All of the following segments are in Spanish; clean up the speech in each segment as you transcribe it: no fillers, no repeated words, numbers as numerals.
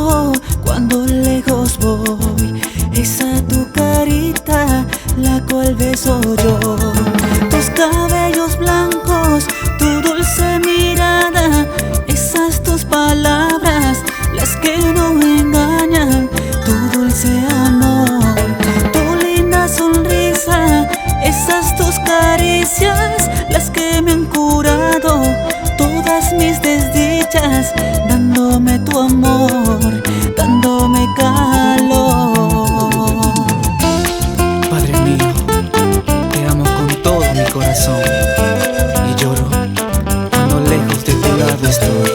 pienso cuando lejos voy, esa tu carita, la cual beso yo. Tus cabellos blancos, tu dulce mirada, esas tus palabras, las que no engañan, tu dulce amor, tu linda sonrisa, esas tus caricias, las que me han curado todas mis desdichas, dándome tu amor, dándome calor. Padre mío, te amo con todo mi corazón y lloro cuando lejos de tu lado estoy.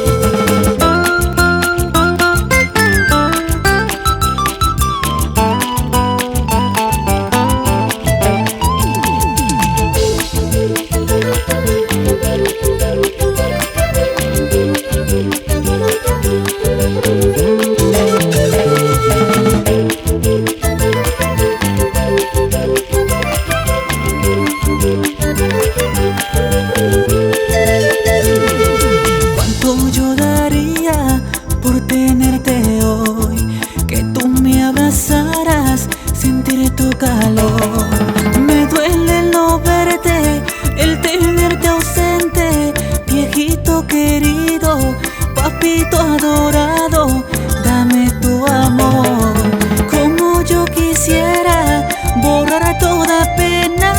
Cuánto yo daría por tenerte hoy, que tú me abrazaras, sentir tu calor. Me duele el no verte, el tenerte ausente, viejito querido, papito adorado, dame tu amor. Como yo quisiera borrar toda pena,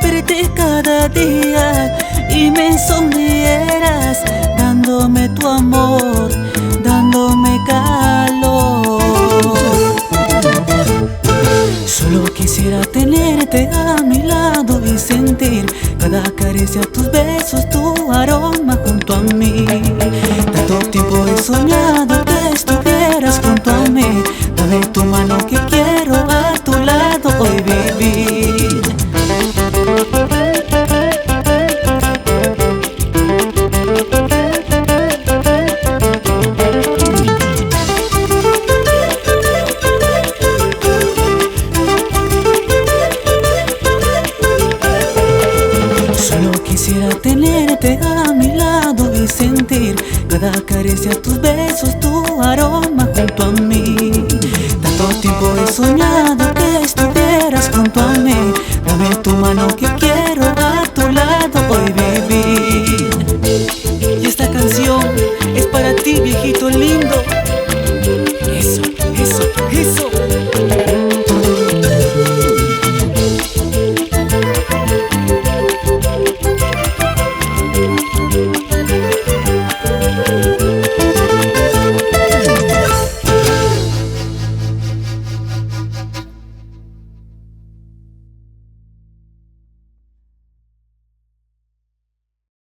verte cada día y me sonrieras, dándome tu amor, dándome calor. Solo quisiera tenerte a mi lado y sentir cada caricia, tus besos, tu aroma junto a mí. Tanto tiempo he soñado que estuvieras junto a mí. Dame tu mano que quiero a tu lado hoy vivir. Solo quisiera tenerte a mi lado y sentir cada caricia, tus besos, tu aroma junto a mí. Tanto tiempo he soñado